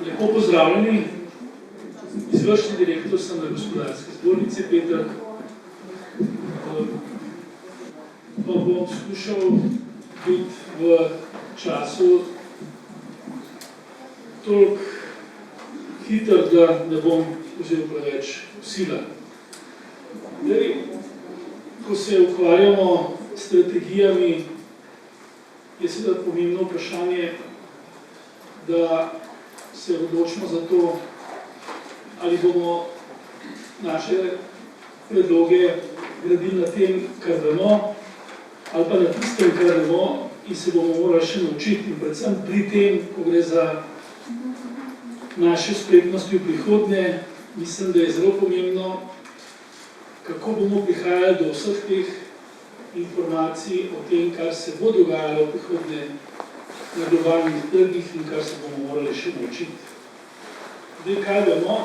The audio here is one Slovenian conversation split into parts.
Lepo pozdravljeni. Izvršni direktor sem na Gospodarski zbornici, Peter. Pa bom skušal biti v času toliko hiter, da ne bom vzel preveč sila. Ko se ukvarjamo s strategijami, je seveda pomembno vprašanje, da se odločimo za to, ali bomo naše predloge gradili na tem, kar vemo, ali pa na tistem, kar vemo, in se bomo morali še naučiti. In predvsem pri tem, ko gre za naše spretnosti v prihodnje, mislim, da je zelo pomembno, kako bomo prihajali do vseh teh informacij o tem, kar se bo dogajalo v prihodnje na globalnih trgih in kar se bomo morali še naučiti. Zdaj, kaj vemo?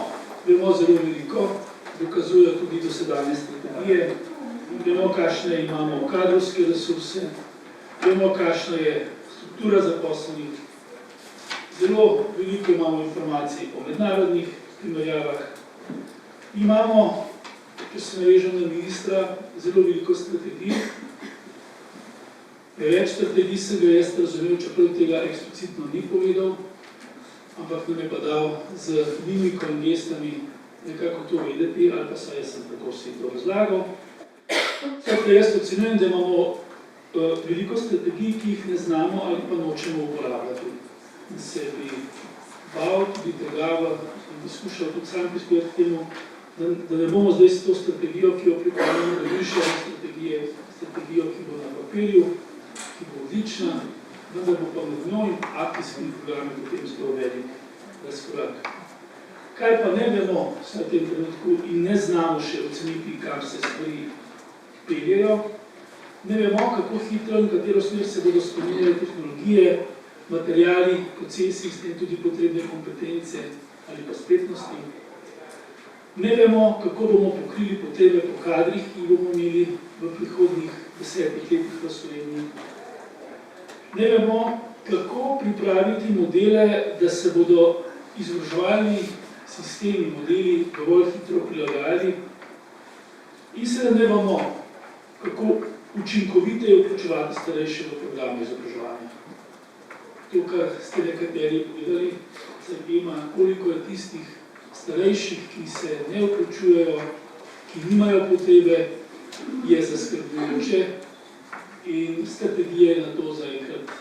Vemo zelo veliko, dokazujejo tudi dosedanje strategije. Vemo, kakšne imamo kadrovske resurse, vemo, kakšna je struktura zaposlenih. Zelo veliko imamo informacij o mednarodnih primerjavah. Imamo, če se navežem na ministra, zelo veliko strategij. Več strategij sem ga jaz razumel, čeprav tega eksplicitno ni povedal, ampak nam je pa dal z mimiko in gestami nekako to vedeti, ali pa saj jaz sem tako vsi to razlagal. Vsakaj jaz ocenujem, da imamo veliko strategij, ki jih ne znamo ali pa nočemo uporabljati. In se bi bal tudi tega in bi skušal tudi sam prispevati k temu, da ne bomo zdaj s to strategijo, ki jo pripravljamo, da višjamo strategijo, ki bo na papirju, ki bo odlična, vendar bo pa med njo in akcijskimi programi potem zelo velik razkorak. Kaj pa ne vemo v tem trenutku in ne znamo še oceniti, kam se stvari peljejo, ne vemo, kako hitro in katero smer se bodo spremenile tehnologije, materiali, procesi, s tem tudi potrebne kompetence ali pa spretnosti. Ne vemo, kako bomo pokrili potrebe po kadrih, ki bomo imeli v prihodnjih 10 letih v Sloveniji. Ne vemo, kako pripraviti modele, da se bodo izobraževalni sistemi, modeli dovolj hitro prilagajali. In seveda ne vemo, kako učinkoviteje vključevati starejše v programe izobraževanja. To, kar ste nekateri povedali, zajema, koliko je tistih starejših, ki se ne vključujejo, ki nimajo potrebe, je zaskrbljujoče in strategije na to zaenkrat,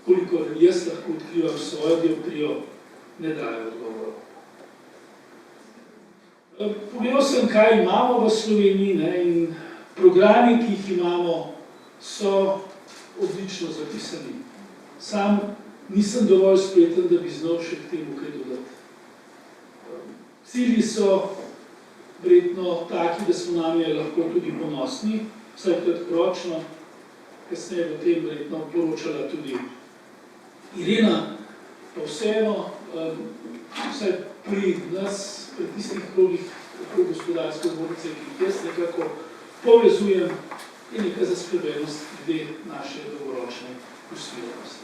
kolikor jaz lahko odkrivam svojo dioptrijo, ne dajo odgovorov. Pogledal sem, kaj imamo v Sloveniji in programi, ki jih imamo, so odlično zapisani. Sam nisem dovolj spreten, da bi znal še k temu kaj dodati. Cilji so verjetno taki, da smo nanje lahko tudi ponosni, vsaj kratkoročno, kasneje v tem verjetno poročala tudi Irena, pa vseeno, vsaj pri nas, pri tistih krogih okrog Gospodarske zbornice, ki jih jaz nekako povezujem, je neka zaskrbljenost glede naše dolgoročne usmerjenosti.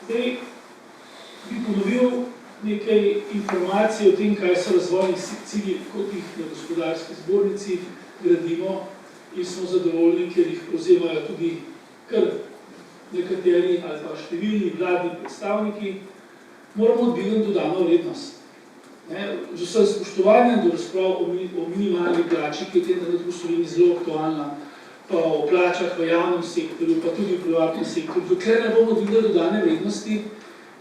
Zdaj bi ponovil nekaj informacij o tem, kaj so razvojni cilji, kot jih na Gospodarski zbornici gradimo in smo zadovoljni, ker jih prevzemajo tudi kar nekateri ali pa številni vladni predstavniki, moramo dvigniti dodano vrednost. Z vsem spoštovanjem do razprav o minimalni plači, ki je tem trenutku v Sloveniji zelo aktualna, pa o plačah v javnem sektorju, pa tudi v privatnem sektorju. Dokler ne bomo dvignili dodane vrednosti,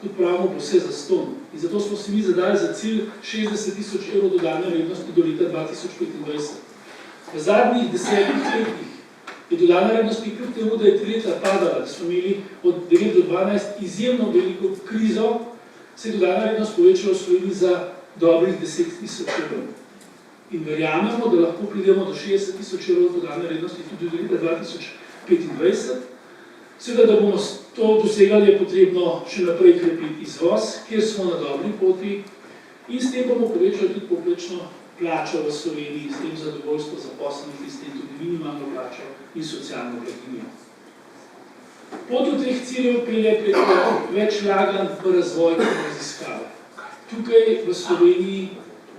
kot pravimo, bo vse zastonj. In zato smo si mi zadali za cilj 60 000 evrov dodane vrednosti do leta 2025. V zadnjih 10 letih je dodana vrednost kljub temu, da je 3 leta padala, da smo imeli od 9 do 12 izjemno veliko krizo, se je dodana vrednost povečala v Sloveniji za dobrih 10 000 evrov. In verjamemo, da lahko pridemo do 60 000 evrov dodane vrednosti tudi do leta 2025. Seveda, da bomo to dosegali, je potrebno še naprej krepiti izvoz, kjer smo na dobri poti, in s tem bomo povečali tudi povprečno plačo v Sloveniji, s tem zadovoljstvo zaposlenih in s tem tudi minimalno plačo in socialno blaginjo. Pot do teh ciljev pelje preko več vlaganj v razvoj in raziskave. Tukaj v Sloveniji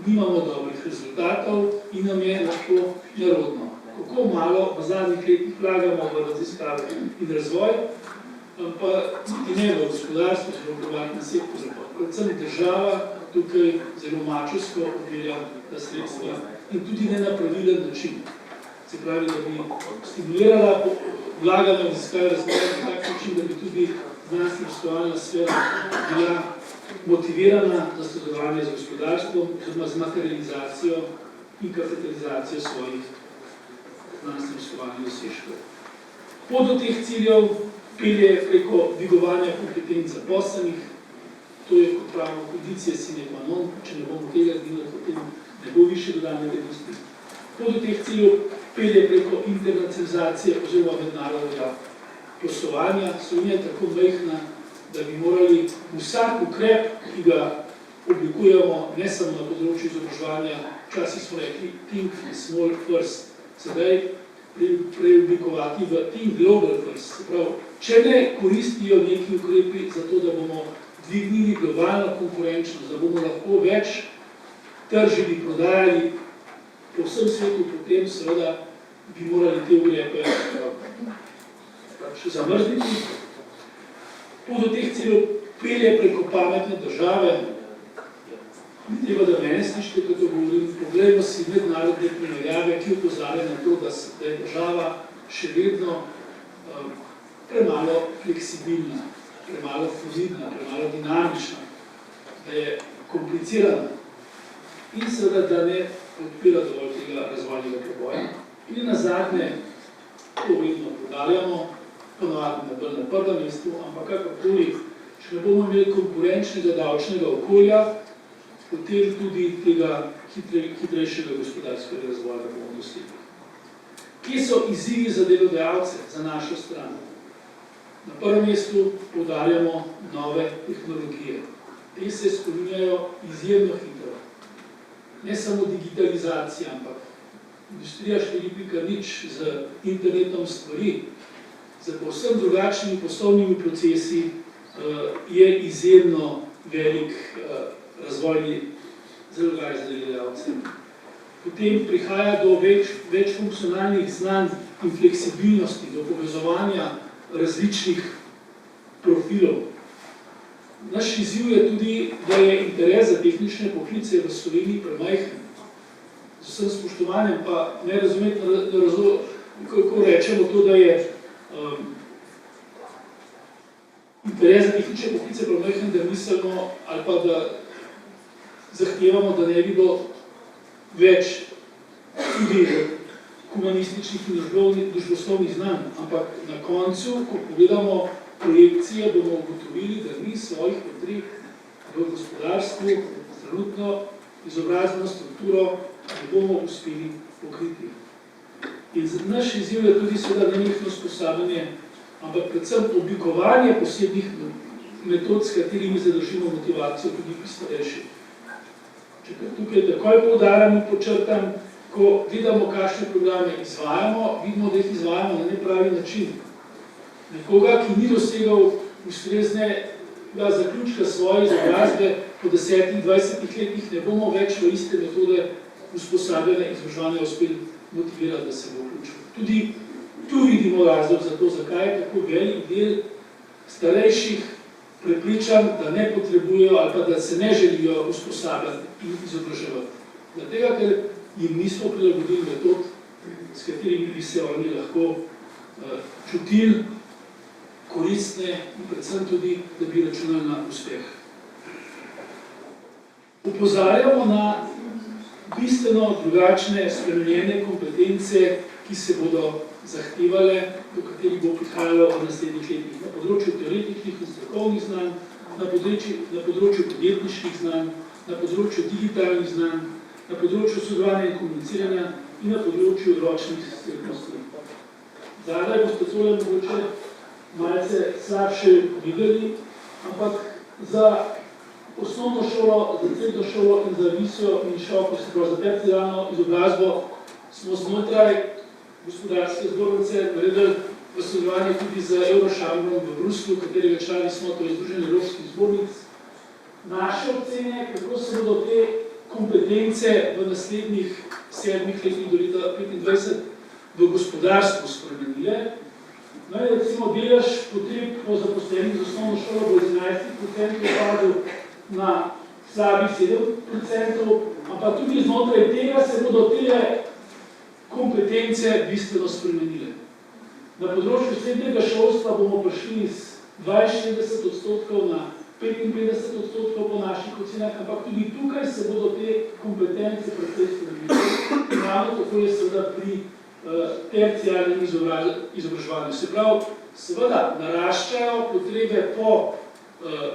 nimamo dobrih rezultatov in nam je lahko nerodno. Kako malo v zadnjih letih vlagamo v raziskave in razvoj, pa niti ne v gospodarstvu, zelo privatnem sektorju. Predvsem država tukaj zelo mačovsko oddelja ta sredstva in tudi ne na pravilen način. Se pravi, da bi stimulirala vlaganje v raziskave razvoj na tak način, da bi tudi znanstveno-raziskovalna sfera bila motivirana za sodelovanje z gospodarstvom, oziroma z materializacijo in kapitalizacijo svojih znanstveno-raziskovalnih dosežkov. Pot do teh ciljev pelje preko dvigovanja kompetenc zaposlenih. To je, kot pravimo, kondicija sine qua non, če ne bomo tega delali, potem ne bo više dodane vrednosti. Pot do teh ciljev pelje preko internacionalizacije oziroma mednarodnega poslovanja. Slovenija je tako majhna, da bi morali vsak ukrep, ki ga oblikujemo, ne samo na področju izobraževanja, včasih smo rekli think small first, sedaj preoblikovati v think global first. Se pravi, če ne koristijo neki ukrepi za to, da bomo dvignili globalno konkurenčnost, da bomo lahko več tržili, prodajali po vsem svetu, potem seveda bi morali te ukrepe zamrzniti. Pot do teh ciljev pelje preko pametne države. Ni treba, da mene slišite, kot to govorim. Poglejmo si mednarodne primerjave, ki opozarjajo na to, da je država še vedno premalo fleksibilna, premalo fluidna, premalo dinamična, da je komplicirana in seveda, da ne podpira dovolj tega razvojnega preboja. In nazadnje, to vedno podaljamo, ponovadi na prvem mestu, ampak kakorkoli, če ne bomo imeli konkurenčnega davčnega okolja, potem tudi tega hitrejšega gospodarskega razvoja bomo dosegli. Kje so izzivi za delodajalce, za našo stran? Na prvem mestu poudarjamo nove tehnologije. Te se spominjajo izjemno hitro. Ne samo digitalizacija, ampak industrija 4.0 z internetom stvari, z povsem drugačnimi poslovnimi procesi je izjemno velik razvojni zalogaj za delodajalce. Potem prihaja do več funkcionalnih znanj in fleksibilnosti, do povezovanja različnih profilov. Naš izziv je tudi, da je interes za tehnične poklice v Sloveniji premajhen. Z vsem spoštovanjem pa ne razumeti, kako rečemo to, da je interes za tehnične poklice premajhen, da mislimo ali pa da zahtevamo, da ne bi bilo več tudi humanističnih in družboslovnih znanj, ampak na koncu, ko pogledamo projekcije, bomo ugotovili, da mi svojih potreb v gospodarstvu, trenutno izobrazbeno strukturo ne bomo uspeli pokriti. In naš izziv je tudi seveda nenehno usposabljanje, ampak predvsem oblikovanje posebnih metod, s katerimi zadržimo motivacijo tudi pri starejših. Če tukaj takoj poudarjam in počrtam, ko vidimo, kakšne programe izvajamo, vidimo, da jih izvajamo na nepravi način. Nekoga, ki ni dosegal ustreznega zaključka svoje izobrazbe po 10-20 letih, ne bomo več v iste metode usposabljanja in izobraževanja uspeli motivirati, da se bo vključil. Tudi tu vidimo razlog za to, zakaj je tako velik del starejših prepričan, da ne potrebujejo ali pa da se ne želijo usposabljati in izobraževati. Zato, ker jim nismo prilagodili metod, s katerimi bi se oni lahko čutili koristne in predvsem tudi, da bi računali na uspeh. Opozarjamo na bistveno drugačne spremenjene kompetence, ki se bodo zahtevale, do katerih bo prihajalo v naslednjih letih. Na področju teoretičnih in strokovnih znanj, na področju podjetniških znanj, na področju digitalnih znanj, na področju sodelovanja in komuniciranja in na področju ročnih spretnosti. Zadaj boste tole mogoče malce slabše videli, ampak za osnovno šolo, za srednjo šolo in za višjo in široko, se pravi za terciarno izobrazbo, smo znotraj gospodarske zbornice naredili v sodelovanju tudi z Eurošambrom v Bruslju, katerega člani smo, to je Združenje evropskih zbornic, naše ocene, kako se bodo te kompetence v naslednjih 7 letih do leta 2025 v gospodarstvu spremenile. No, recimo, delež potreb po zaposlenih z osnovno šolo bo iz 11% padel na slabih 7%, ampak tudi znotraj tega se bodo te kompetence bistveno spremenile. Na področju srednjega šolstva bomo prišli iz 62% na 55% po naših ocenah, ampak tudi tukaj se bodo te kompetence precej spremenile. Ravno tako je seveda pri terciarnem izobraževanju. Se pravi, seveda naraščajo potrebe po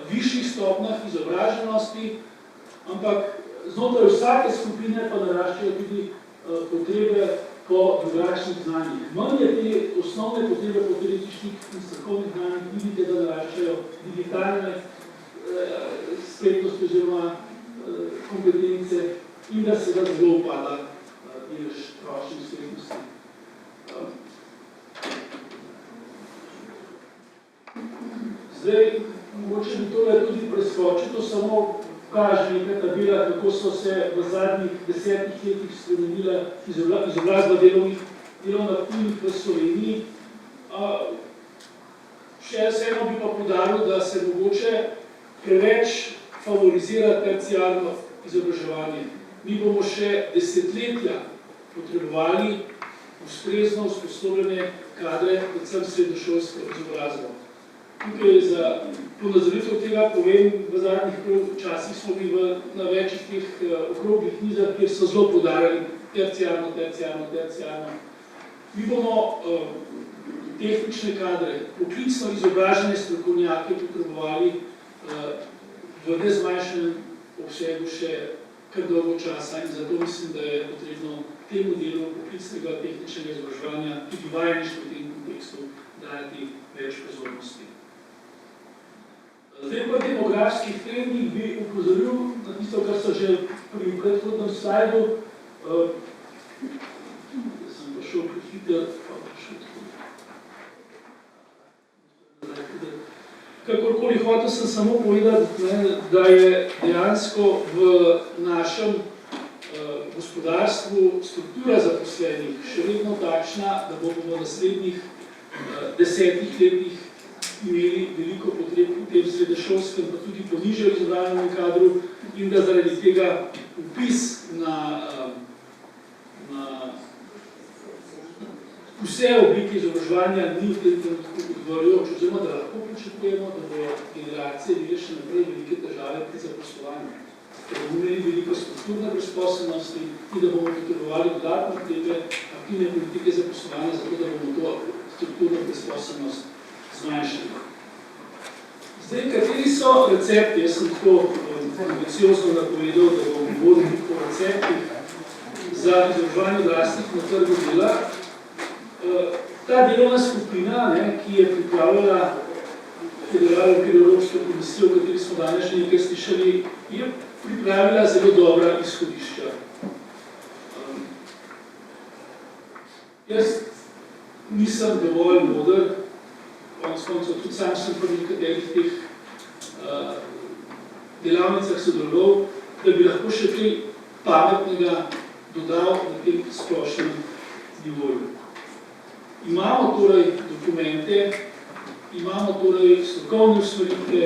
višjih stopnjah izobraženosti, ampak znotraj vsake skupine pa naraščajo tudi potrebe po drugačnih znanjih. Manj je te osnovne potrebe po teoretičnih in strokovnih znanjih, vidite, da naraščajo digitalne spretnosti oziroma kompetence in da se zelo upada delež ročnih spretnosti. Zdaj, mogoče bi tole tudi preskočil, to samo kaže nekaj tabela, kako so se v zadnjih 10 letih spremenila izobrazba delovno aktivnih v Sloveniji. Še vseeno bi pa poudaril, da se mogoče preveč favorizira terciarno izobraževanje. Mi bomo še desetletja potrebovali ustrezno usposobljene kadre, predvsem srednjošolsko izobrazbo. Tukaj za ponazoritev tega povem, v zadnjih časih smo bili na večjih teh okroglih mizah, kjer so zelo poudarjali terciarno. Mi bomo tehnične kadre, poklicno izobražene strokovnjake potrebovali v nezmanjšanem obsegu še kar dolgo časa in zato mislim, da je potrebno temu delu poklicnega tehničnega izobraževanja tudi vajeništvo v tem kontekstu dajati več pozornosti. Zdaj pa demografskih trendih bi upozoril na tisto, kar so že pri predhodnem slajdu. Sem pa šel prehiter, kakorkoli hotel sem samo povedati, da je dejansko v našem gospodarstvu struktura zaposlenih še vedno takšna, da bomo v naslednjih 10 letih imeli veliko potreb v tem srednješolskem, pa tudi po nižjem izobraženem kadru in da zaradi tega vpis na vse oblike izobraževanja ni v tem trenutku odgovarjajoč, oziroma da lahko pričakujemo, da bodo generacije imeli še naprej velike težave pri zaposlovanju. Da bomo imeli veliko strukturne brezposelnosti in da bomo potrebovali dodatne potrebe aktivne politike zaposlovanja, zato da bomo to strukturno brezposelnost zmanjšali. Zdaj, kateri so recepti? Jaz sem tako ambiciozno napovedal, da bomo govorili o receptih za izobraževanje odraslih na trgu dela. Ta delovna skupina, ki je pripravljala Federalno Evropsko komisijo, o kateri smo danes že nekaj slišali, je pripravila zelo dobra izhodišča. Jaz nisem dovolj moder, konec koncev, tudi sam sem pri nekaterih teh delavnicah sodeloval, da bi lahko še kaj pametnega dodal na tem splošnem nivoju. Imamo torej dokumente, imamo torej strokovne usmeritve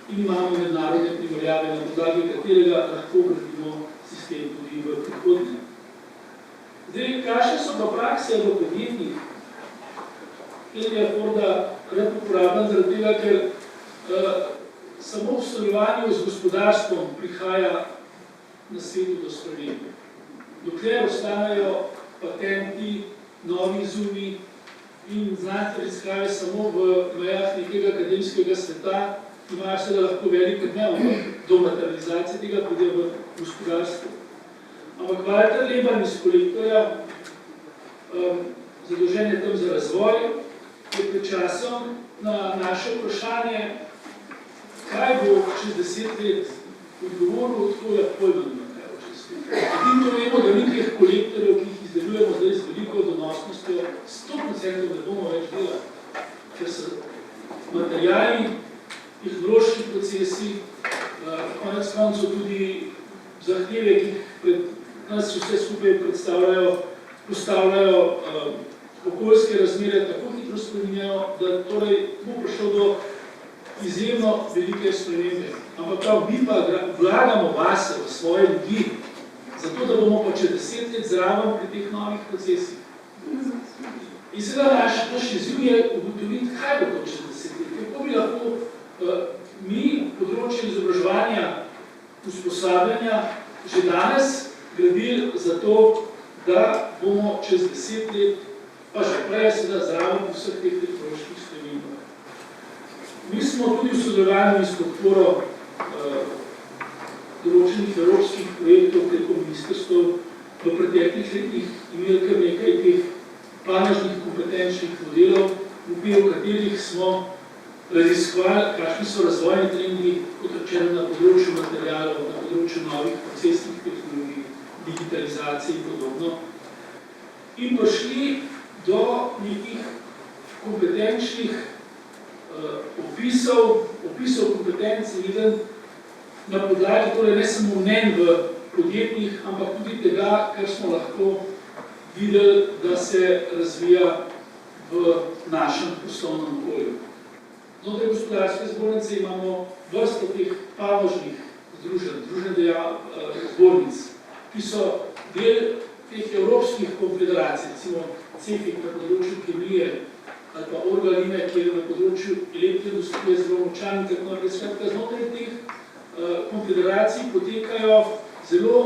in imamo mednarodne primerjave, na podlagi katerega lahko gradimo sistem tudi v prihodnje. Zdaj, kakšne so pa prakse v podjetjih? Henrija Forda rad uporabljam zaradi tega, ker samo v sodelovanju z gospodarstvom prihaja na svetu do spremembe. Dokler ostanejo patenti, novi izumi in znanstvene raziskave samo v mejah nekega akademskega sveta, imajo seveda lahko velik odmev do materializacije tega pride v gospodarstvu. Ampak Walter Leban iz Kolektorja, zadolžen je tam za razvoj, je pred časom na naše vprašanje, kaj bo čez 10 let odgovoril, tako je pojma nima kaj bo čez 10 let. In to vemo, da nekih kolektorjev, ki jih izdelujemo zdaj z veliko donosnostjo, 100% ne bomo več delati. materiali, tehnološki procesi, konec koncev tudi zahteve, ki pred nas vse skupaj postavljajo okoljske razmere tako hitro spreminjajo, da torej bo prišlo do izjemno velike spremembe. Ampak prav, mi pa vlagamo vase, v svoje ljudi, zato da bomo pa čez 10 let zraven pri teh novih procesih. In seveda naš izziv je ugotoviti, kaj bo to čez 10 let. Kako bi lahko mi področje izobraževanja, usposabljanja že danes gradili za to, da bomo čez 10 let, pa že prej seveda zraven vseh teh tehnoloških spremembah. Mi smo tudi v sodelovanju s podporo določenih evropskih projektov preko ministrstev v preteklih letih imeli kar nekaj teh panožnih kompetenčnih modelov, v okviru katerih smo raziskovali, kakšni so razvojni trendi, kot rečeno na področju materialov, na področju novih procesnih tehnologij, digitalizacije in podobno. In prišli do nekih kompetenčnih opisov kompetenc viden na podlagi, torej ne samo mnenj v podjetjih, ampak tudi tega, kar smo lahko videli, da se razvija v našem poslovnem okolju. Znotraj gospodarske zbornice imamo vrsto teh panožnih združenj zbornic, ki so del teh evropskih konfederacij, recimo CEFIC na področju kemije ali pa Orgaline, kjer je na področju elektroindustrije zelo močan in tako naprej. Skratka, znotraj teh konfederacij potekajo zelo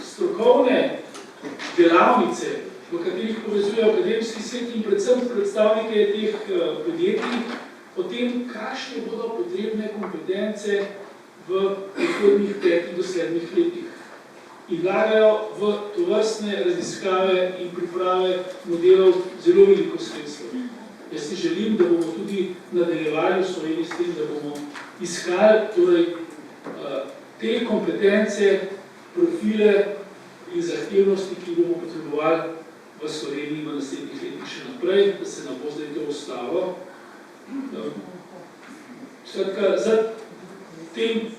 strokovne delavnice, v katerih povezujejo akademski svet in predvsem predstavnike teh podjetij o tem, kakšne bodo potrebne kompetence v prihodnjih 5 do 7 letih. In vlagajo v tovrstne raziskave in priprave modelov zelo veliko sredstev. Jaz si želim, da bomo tudi nadaljevali v Sloveniji s tem, da bomo iskali torej, te kompetence, profile in zahtevnosti, ki bomo potrebovali v Sloveniji v naslednjih letih še naprej, da se nam bo zdaj to ostalo. Skratka, za tem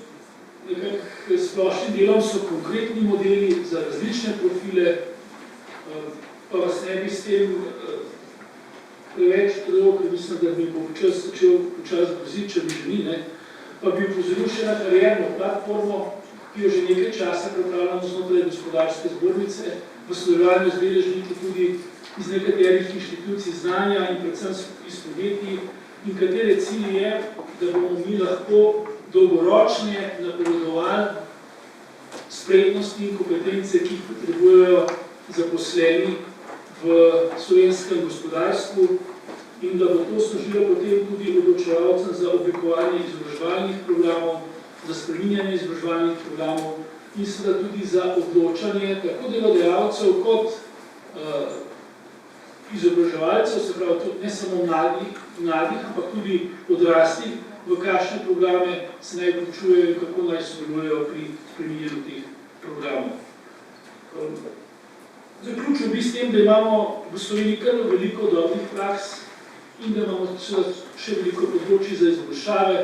nekak splošnim delom so konkretni modeli za različne profile, pa vas ne bi s tem preveč trojil, ker mislim, da bi bo začel počas groziti, če bi že ni, pa bi upozoril še na karierno platformo, ki jo že nekaj časa pripravljamo znotraj gospodarske zbornice, v sodelovanju z deležniki tudi iz nekaterih inštitucij znanja in predvsem iz podjetij, in katere cilj je, da bomo mi lahko dolgoročne napovedovali spretnosti in kompetence, ki jih potrebujejo zaposleni v slovenskem gospodarstvu in da bo to služilo potem tudi odločevalcem za oblikovanje izobraževalnih programov, za spreminjanje izobraževalnih programov in seveda tudi za odločanje tako delodajalcev kot izobraževalcev, se pravi tudi ne samo mladih, ampak tudi odraslih, v kakšne programe se naj vključujejo in kako naj sodelujejo pri spreminjanju teh programov. Zaključil bi s tem, da imamo v Sloveniji kar veliko dobrih praks in da imamo še veliko področij za izboljšave.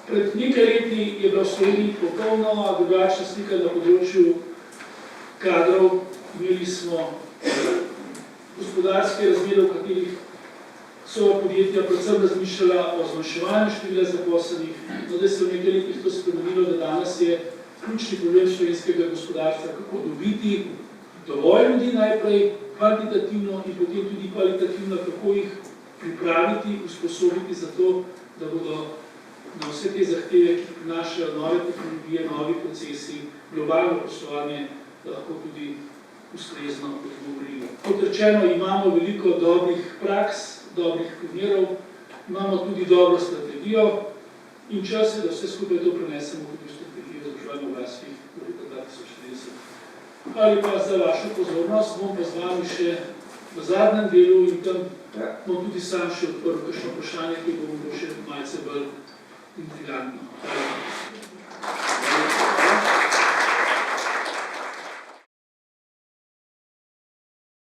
Pred nekaj leti je bila v Sloveniji popolnoma drugačna slika na področju kadrov. Imeli smo gospodarske razmere, v katerih so podjetja predvsem razmišljala o zmanjševanju števila zaposlenih. Zdaj se v nekaj letih to spremenilo, da danes je ključni problem slovenskega gospodarstva, kako dobiti dovolj ljudi najprej, kvantitativno in potem tudi kvalitativno, kako jih pripraviti, usposobiti za to, da bodo na vse te zahteve, ki prinašajo nove tehnologije, novi procesi, globalno poslovanje, lahko tudi ustrezno odgovorili. Kot rečeno, imamo veliko dobrih praks, dobrih primerov, imamo tudi dobro strategijo in čas je, da vse skupaj to prenesemo tudi v strategijo izobraževanja odraslih do leta 2040. Hvala lepa za vašo pozornost, bom pa z vami še v zadnjem delu in tam bom tudi sam še odprl kakšno vprašanje, ki bo še malce bolj intrigantno. Hvala.